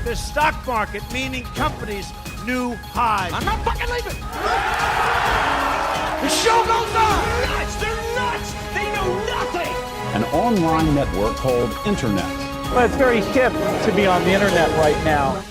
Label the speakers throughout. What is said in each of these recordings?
Speaker 1: the stock market, meaning companies, new highs.
Speaker 2: I'm not fucking leaving. The show goes on. Nuts! They're nuts! They know nothing!
Speaker 3: An online network called Internet.
Speaker 4: Well, it's very hip to be on the internet right now.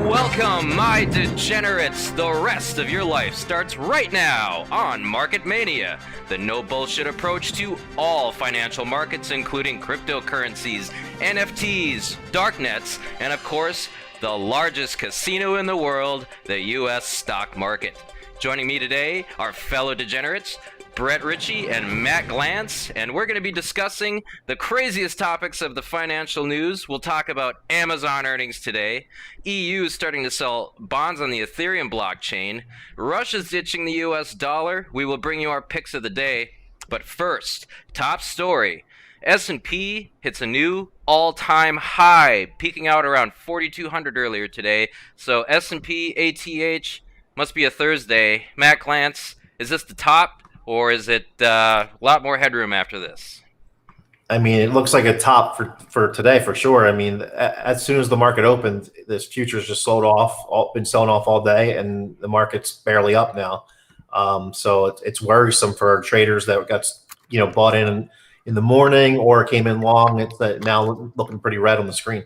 Speaker 5: Welcome, my degenerates. The rest of your life starts right now on Market Mania, the no bullshit approach to all financial markets, including cryptocurrencies, NFTs, darknets, and of course, the largest casino in the world, the U.S. stock market. Joining me today are fellow degenerates, Brett Ritchie and Matt Glantz, and we're going to be discussing the craziest topics of the financial news. We'll talk about Amazon earnings today, EU starting to sell bonds on the Ethereum blockchain, Russia's ditching the US dollar. We will bring you our picks of the day. But first, top story. S&P hits a new all-time high, peaking out around 4,200 earlier today. So S&P ATH must be a Thursday. Matt Glantz, is this the top? Or is it a lot more headroom after this?
Speaker 6: I mean, it looks like a top for today for sure. I mean, as soon as the market opened, this futures just sold off, been selling off all day, and the market's barely up now. So it's worrisome for traders that got bought in the morning or came in long. It's now looking pretty red on the screen.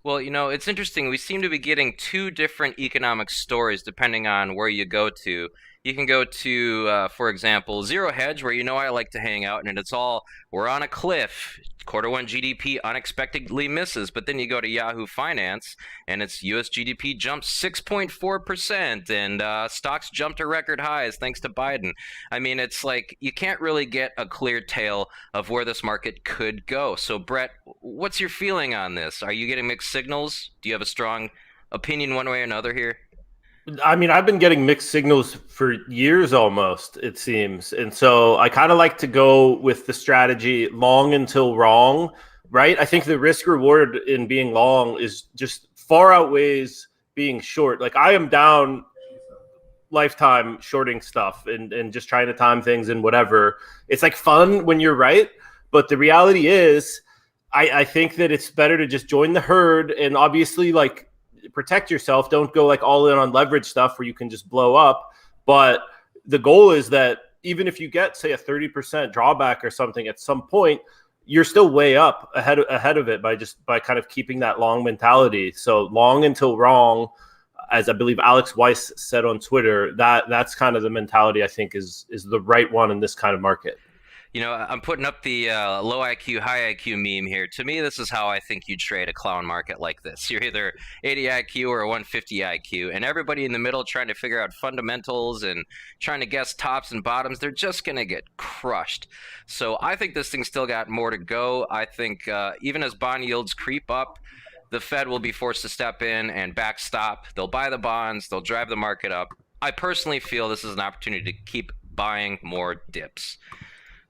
Speaker 5: Well, it's interesting. We seem to be getting two different economic stories depending on where you go to. You can go to, for example, Zero Hedge, where I like to hang out, and it's all, we're on a cliff. Q1 GDP unexpectedly misses. But then you go to Yahoo Finance, and it's US GDP jumps 6.4%, and stocks jumped to record highs thanks to Biden. I mean, it's like you can't really get a clear tale of where this market could go. So, Brett, what's your feeling on this? Are you getting mixed signals? Do you have a strong opinion one way or another here?
Speaker 7: I mean, I've been getting mixed signals for years almost, it seems. And so I kind of like to go with the strategy long until wrong, right? I think the risk reward in being long is just far outweighs being short. Like I am down lifetime shorting stuff and just trying to time things and whatever. It's like fun when you're right. But the reality is, I think that it's better to just join the herd and obviously like protect yourself. Don't go like all in on leverage stuff where you can just blow up. But the goal is that even if you get, say, a 30% drawback or something at some point, you're still way up ahead of it by kind of keeping that long mentality. So long until wrong, as I believe Alex Weiss said on Twitter, that's kind of the mentality I think is the right one in this kind of market.
Speaker 5: I'm putting up the low IQ, high IQ meme here. To me, this is how I think you trade a clown market like this. You're either 80 IQ or 150 IQ, and everybody in the middle trying to figure out fundamentals and trying to guess tops and bottoms, they're just going to get crushed. So I think this thing's still got more to go. I think even as bond yields creep up, the Fed will be forced to step in and backstop. They'll buy the bonds. They'll drive the market up. I personally feel this is an opportunity to keep buying more dips.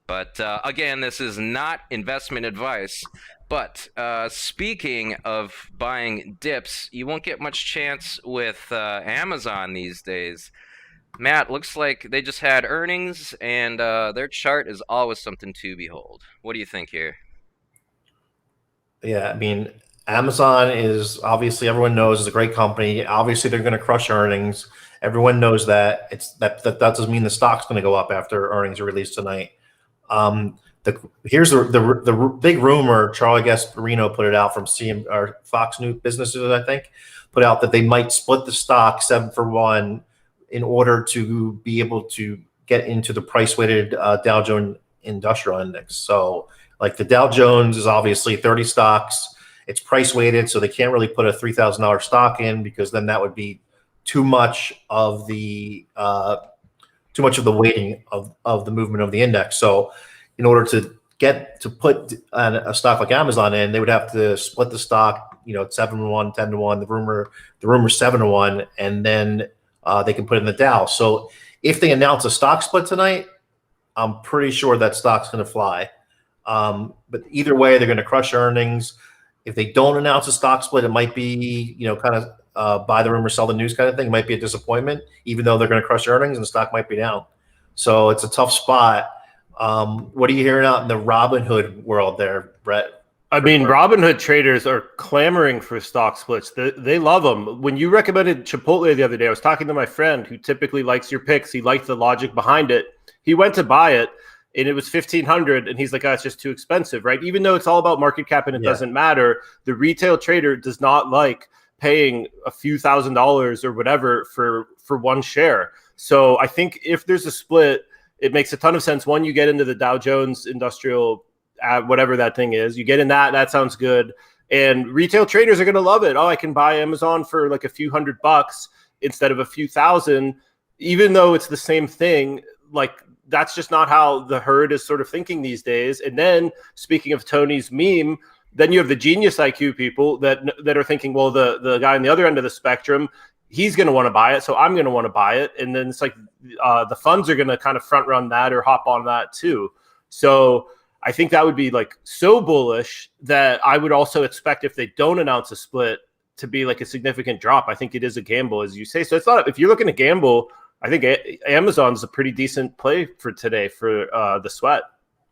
Speaker 5: But again, this is not investment advice. But speaking of buying dips, you won't get much chance with Amazon these days. Matt, looks like they just had earnings, and their chart is always something to behold. What do you think here?
Speaker 6: Yeah, I mean, Amazon is obviously, everyone knows, is a great company. Obviously, they're going to crush earnings. Everyone knows that. That doesn't mean the stock's going to go up after earnings are released tonight. Here's the big rumor. Charlie Gasparino put it out from or Fox News Businesses, I think, put out that they might split the stock 7-for-1 in order to be able to get into the price-weighted Dow Jones Industrial Index. So, like the Dow Jones is obviously 30 stocks. It's price-weighted, so they can't really put a $3,000 stock in because then that would be too much of the weighting of the movement of the index. So in order to put a stock like Amazon in, they would have to split the stock, 7-to-1, 10-to-1, the rumor 7-to-1, and then they can put it in the Dow. So if they announce a stock split tonight, I'm pretty sure that stock's going to fly. But either way, they're going to crush earnings. If they don't announce a stock split, it might be, kind of buy the rumor, sell the news kind of thing. It might be a disappointment, even though they're going to crush earnings and the stock might be down. So it's a tough spot. What are you hearing out in the Robinhood world there, Brett?
Speaker 7: I mean, Robinhood traders are clamoring for stock splits. They love them. When you recommended Chipotle the other day, I was talking to my friend who typically likes your picks. He liked the logic behind it. He went to buy it, and it was $1,500, and he's like, "Oh, it's just too expensive," right? Even though it's all about market cap and it doesn't matter, the retail trader does not like paying a few $1,000s or whatever for one share. So I think if there's a split, it makes a ton of sense. One, you get into the Dow Jones Industrial, whatever that thing is, you get in that sounds good, and retail traders are going to love it. Oh, I can buy Amazon for like a few $100 instead of a few thousand, even though it's the same thing. Like, that's just not how the herd is sort of thinking these days. And then, speaking of Tony's meme, then you have the genius IQ people that are thinking, well, the guy on the other end of the spectrum, he's going to want to buy it, so I'm going to want to buy it. And then it's like the funds are going to kind of front run that or hop on that too. So I think that would be like so bullish that I would also expect, if they don't announce a split, to be like a significant drop. I think it is a gamble, as you say. So it's not, if you're looking to gamble, I think Amazon's a pretty decent play for today for the sweat.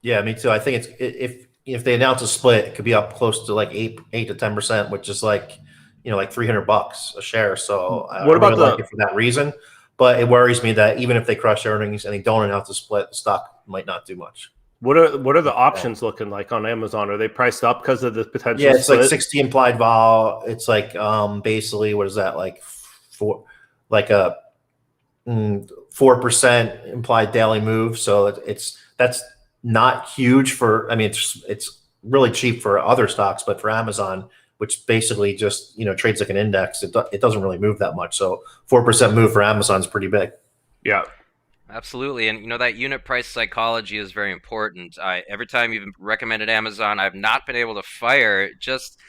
Speaker 7: Yeah, me too. I think it's if they announce a split, it could be up close to like 8 to 10%, which is like, like $300 a share. So what about like it for that reason? But it worries me that even if they crush earnings and they don't announce a split, the stock might not do much. What are the options looking like on Amazon? Are they priced up because of the potential? Yeah, it's split? Like 60 implied vol. It's like basically, what is that, like a 4% implied daily move. So that's not huge for. I mean, it's really cheap for other stocks, but for Amazon, which basically just trades like an index, it doesn't really move that much. So 4% move for Amazon is pretty big. Yeah.
Speaker 5: Absolutely, and that unit price psychology is very important. Every time you've recommended Amazon, I've not been able to fire. Just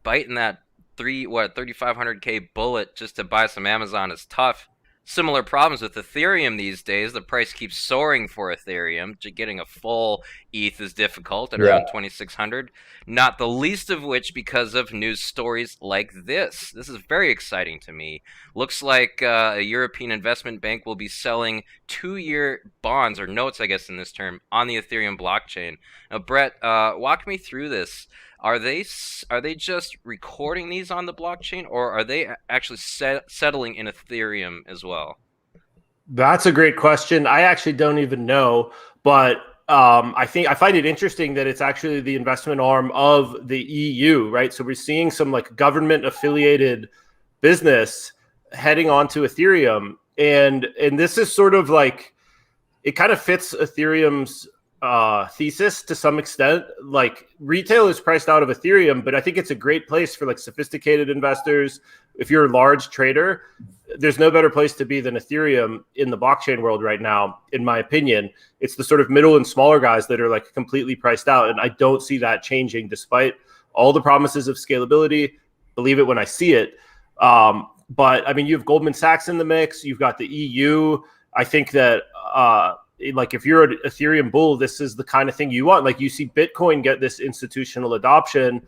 Speaker 5: biting that 3,500K bullet just to buy some Amazon is tough. Similar problems with Ethereum these days. The price keeps soaring for Ethereum. Getting a full ETH is difficult at around 2,600. Not the least of which because of news stories like this. This is very exciting to me. Looks like a European investment bank will be selling 2-year bonds, or notes, I guess in this term, on the Ethereum blockchain. Now, Brett, walk me through this. Are they just recording these on the blockchain, or are they actually settling in Ethereum as well?
Speaker 7: That's a great question. I actually don't even know, but I find it interesting that it's actually the investment arm of the EU, right? So we're seeing some like government affiliated business heading onto Ethereum, and this is sort of like, it kind of fits Ethereum's thesis to some extent. Like, retail is priced out of Ethereum, but I think it's a great place for like sophisticated investors. If you're a large trader, there's no better place to be than Ethereum in the blockchain world right now, in my opinion. It's the sort of middle and smaller guys that are like completely priced out, and I don't see that changing despite all the promises of scalability. Believe it when I see it. But I mean, you have Goldman Sachs in the mix. You've got the EU. I think that like, if you're an Ethereum bull, this is the kind of thing you want. Like, you see Bitcoin get this institutional adoption.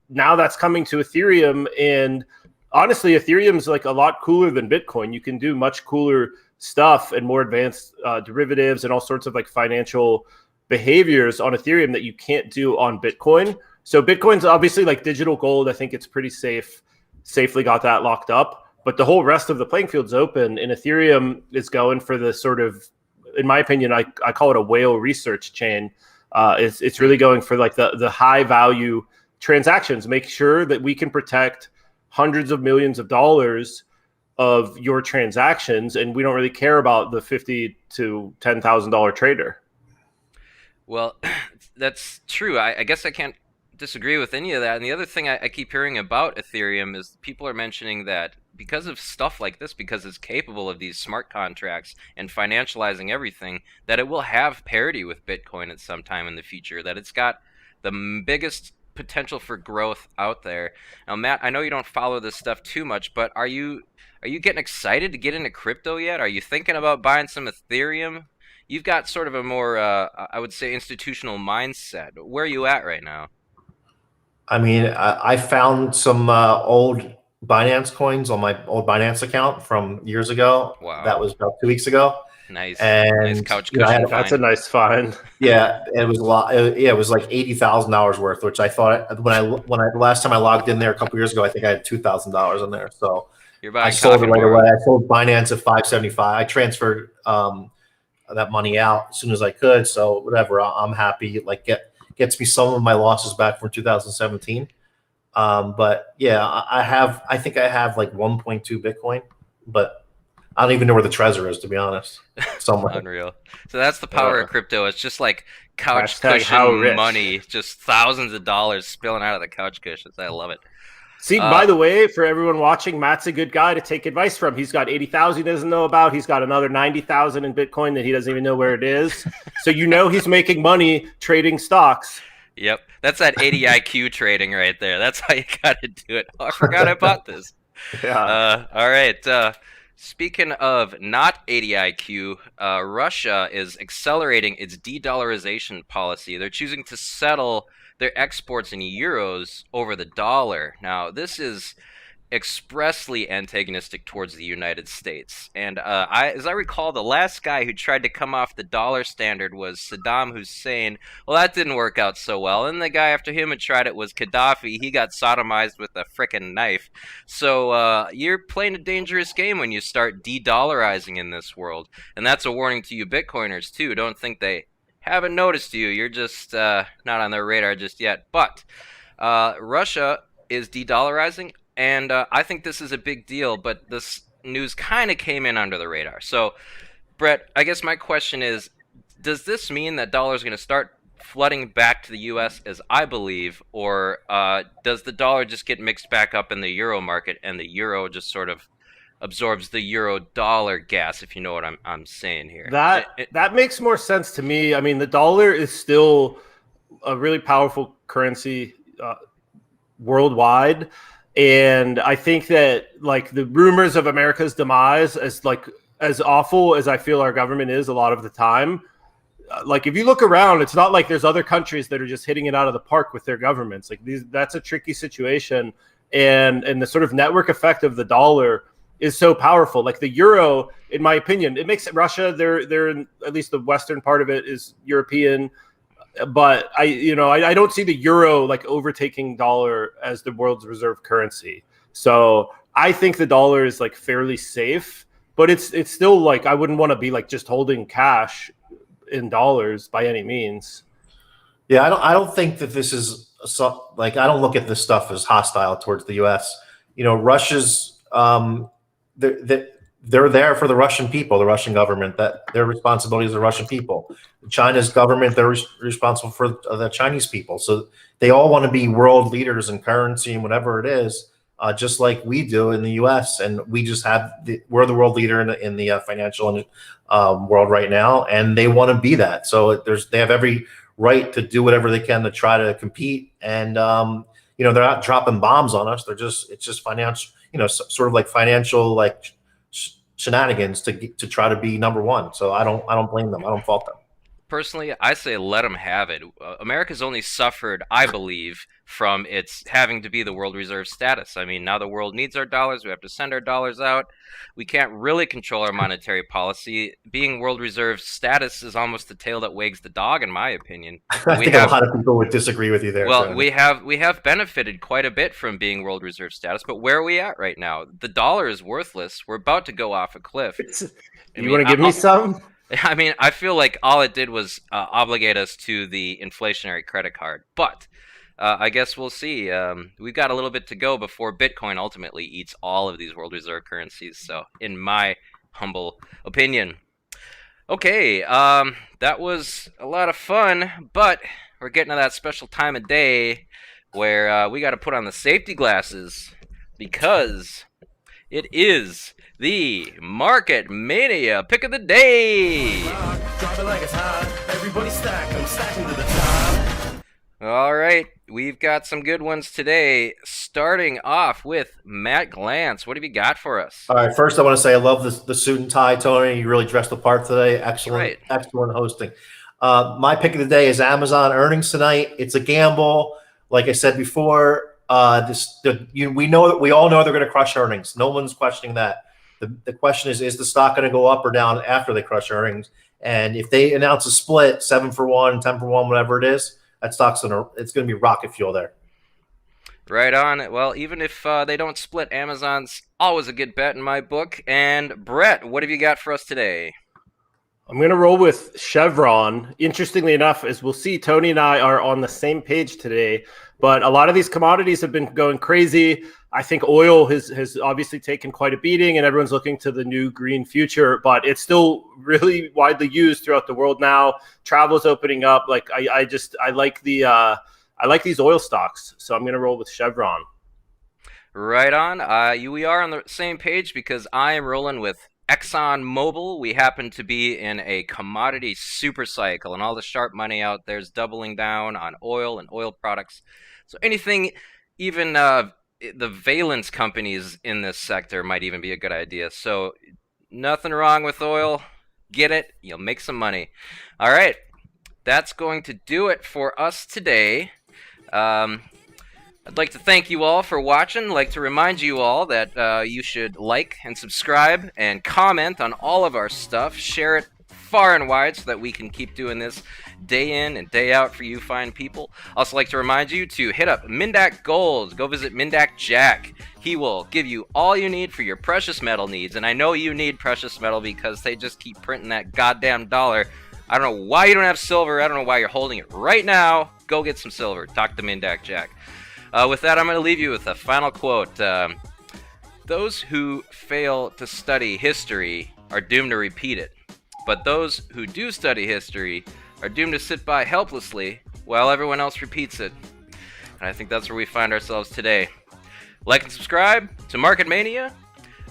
Speaker 7: Now that's coming to Ethereum. And honestly, Ethereum's like a lot cooler than Bitcoin. You can do much cooler stuff and more advanced derivatives and all sorts of like financial behaviors on Ethereum that you can't do on Bitcoin. So Bitcoin's obviously like digital gold. I think it's pretty safely got that locked up. But the whole rest of the playing field's open, and Ethereum is going for the sort of, in my opinion, I call it a whale research chain. It's really going for like the high value transactions. Make sure that we can protect hundreds of millions of dollars of your transactions, and we don't really care about the $50,000 to $10,000 trader.
Speaker 5: Well, that's true. I guess I can't disagree with any of that. And the other thing I keep hearing about Ethereum is people are mentioning that because of stuff like this, because it's capable of these smart contracts and financializing everything, that it will have parity with Bitcoin at some time in the future, that it's got the biggest potential for growth out there. Now, Matt, I know you don't follow this stuff too much, but are you getting excited to get into crypto yet? Are you thinking about buying some Ethereum? You've got sort of a more, I would say, institutional mindset. Where are you at right now?
Speaker 6: I mean, I found some old Binance coins on my old Binance account from years ago.
Speaker 5: Wow.
Speaker 6: That was about 2 weeks ago.
Speaker 5: Nice.
Speaker 6: And
Speaker 5: Nice couch
Speaker 6: you know,
Speaker 5: cushion
Speaker 7: That's a
Speaker 5: find.
Speaker 7: nice find.
Speaker 6: yeah, it was a lot. It was like $80,000 worth, which I thought when I last time I logged in there a couple years ago, I think I had $2,000 in there. So
Speaker 5: You're
Speaker 6: I
Speaker 5: buying
Speaker 6: sold it
Speaker 5: coffee
Speaker 6: right
Speaker 5: tomorrow.
Speaker 6: away. I sold Binance at 575. I transferred that money out as soon as I could. So whatever, I'm happy. Like gets me some of my losses back from 2017. But yeah, I think I have like 1.2 Bitcoin, but I don't even know where the treasure is, to be honest. Somewhere.
Speaker 5: Unreal. So that's the power of crypto. It's just like couch
Speaker 7: Hashtag how
Speaker 5: cushion
Speaker 7: rich.
Speaker 5: money, just thousands of dollars spilling out of the couch cushions. I love it.
Speaker 7: See, by the way, for everyone watching, Matt's a good guy to take advice from. He's got 80,000 he doesn't know about. He's got another 90,000 in Bitcoin that he doesn't even know where it is. So he's making money trading stocks.
Speaker 5: Yep, that's that 80 IQ trading right there. That's how you got to do it. Oh, I forgot I bought this.
Speaker 7: Yeah.
Speaker 5: All right. Speaking of not 80 IQ, Russia is accelerating its de-dollarization policy. They're choosing to settle their exports in euros over the dollar. Now, this is expressly antagonistic towards the United States. And as I recall, the last guy who tried to come off the dollar standard was Saddam Hussein. Well, that didn't work out so well. And the guy after him who tried it was Gaddafi. He got sodomized with a frickin' knife. So you're playing a dangerous game when you start de-dollarizing in this world. And that's a warning to you Bitcoiners, too. Don't think they haven't noticed you. You're just not on their radar just yet. But Russia is de-dollarizing. And I think this is a big deal, but this news kind of came in under the radar. So, Brett, I guess my question is, does this mean that dollar is going to start flooding back to the U.S. as I believe, or does the dollar just get mixed back up in the euro market and the euro just sort of absorbs the euro dollar gas, if you know what I'm saying here?
Speaker 7: That makes more sense to me. I mean, the dollar is still a really powerful currency worldwide. And I think that like the rumors of America's demise, as awful as I feel our government is a lot of the time, like if you look around, it's not like there's other countries that are just hitting it out of the park with their governments. Like that's a tricky situation, and the sort of network effect of the dollar is so powerful. Like the euro, in my opinion, it makes Russia. They're in, at least the western part of it is European. But I don't see the euro like overtaking dollar as the world's reserve currency. So I think the dollar is like fairly safe, but it's still like I wouldn't want to be like just holding cash in dollars by any means.
Speaker 6: Yeah, I don't think that this is like I don't look at this stuff as hostile towards the U.S. You know, Russia's they're there for the Russian people, the Russian government. That their responsibility is the Russian people. China's government, they're responsible for the Chinese people. So they all want to be world leaders in currency and whatever it is, just like we do in the U.S. And we just we're the world leader in the financial world right now, and they want to be that. So they have every right to do whatever they can to try to compete. And they're not dropping bombs on us. It's just financial, sort of like financial like shenanigans to try to be number one. So I don't blame them. I don't fault them.
Speaker 5: Personally, I say let them have it. America's only suffered, I believe, from its having to be the world reserve status. I mean, now the world needs our dollars. We have to send our dollars out. We can't really control our monetary policy. Being world reserve status is almost the tail that wags the dog, in my opinion.
Speaker 6: I think a lot of people would disagree with you there.
Speaker 5: Well,
Speaker 6: Tony.
Speaker 5: we have benefited quite a bit from being world reserve status, but where are we at right now? The dollar is worthless. We're about to go off a cliff.
Speaker 7: You want to give me some?
Speaker 5: I mean, I feel like all it did was obligate us to the inflationary credit card. But I guess we'll see. We've got a little bit to go before Bitcoin ultimately eats all of these world reserve currencies. So, in my humble opinion. Okay, that was a lot of fun, but we're getting to that special time of day where we got to put on the safety glasses because it is the Market Mania pick of the day.
Speaker 2: Drop it like it's hot. Everybody stack. I'm stacking to the top.
Speaker 5: All right, we've got some good ones today. Starting off with Matt Glantz. What have you got for us?
Speaker 6: All right, first I want to say I love the suit and tie, Tony. You really dressed the part today. Excellent, Excellent hosting. My pick of the day is Amazon earnings tonight. It's a gamble. Like I said before, we all know they're going to crush earnings. No one's questioning that. The question is the stock going to go up or down after they crush earnings? And if they announce a split, 7 for 1, 10 for 1, whatever it is, that stock's it's going to be rocket fuel there.
Speaker 5: Right on. Well, even if they don't split, Amazon's always a good bet in my book. And Brett, what have you got for us today?
Speaker 7: I'm going to roll with Chevron. Interestingly enough, as we'll see, Tony and I are on the same page today, but a lot of these commodities have been going crazy. I think oil has obviously taken quite a beating, and everyone's looking to the new green future, but it's still really widely used throughout the world now. Travel's opening up. Like I like these oil stocks, so I'm going to roll with Chevron.
Speaker 5: Right on. We are on the same page because I am rolling with ExxonMobil. We happen to be in a commodity super cycle, and all the sharp money out there is doubling down on oil and oil products. So anything, even the valence companies in this sector might even be a good idea. So nothing wrong with oil. Get it. You'll make some money. All right. That's going to do it for us today. I'd like to thank you all for watching. I'd like to remind you all that you should like and subscribe and comment on all of our stuff. Share it far and wide so that we can keep doing this day in and day out for you fine people. Also like to remind you to hit up Mindak Gold. Go visit Mindak Jack. He will give you all you need for your precious metal needs. And I know you need precious metal because they just keep printing that goddamn dollar. I don't know why you don't have silver. I don't know why you're holding it right now. Go get some silver. Talk to Mindak Jack. With that, I'm going to leave you with a final quote. Those who fail to study history are doomed to repeat it. But those who do study history are doomed to sit by helplessly while everyone else repeats it. And I think that's where we find ourselves today. Like and subscribe to Market Mania.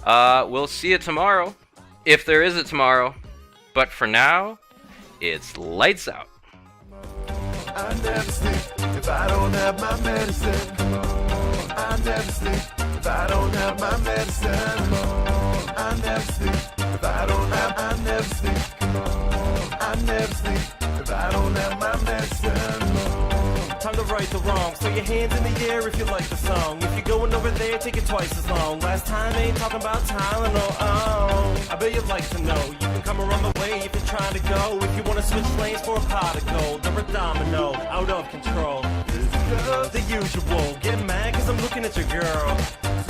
Speaker 5: We'll see you tomorrow, if there is a tomorrow. But for now, it's lights out.
Speaker 2: I never sleep if I don't have my medicine. I never sleep if I don't have my medicine. I never sleep if I don't have. I never sleep. I never sleep if I don't have my medicine. Time to right the wrong. So your hands in the air if you like the song. If you're going over there, take it twice as long. Last time ain't talking about Tylenol. Oh, I bet you'd like to know. You can come around the way if you're trying to go. If you want to switch lanes for a pot of gold or a domino, out of control. The usual. Get mad cause I'm looking at your girl.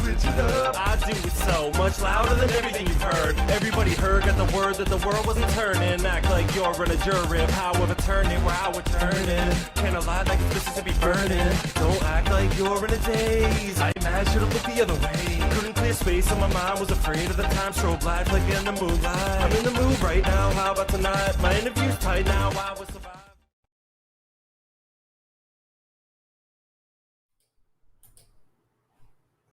Speaker 2: Switch it up. I do it so much louder than everything you've heard. Everybody heard, got the word that the world wasn't turning. Act like you're in a jury of how we're turning, where I would turn in. Can't lie like it's Mississippi burning. Don't act like you're in a daze. I imagine should've looked the other way. Couldn't clear space on my mind, was afraid of the time. Strobe lights like in the moonlight. I'm in the mood right now, how about tonight? My interview's tight now, I was so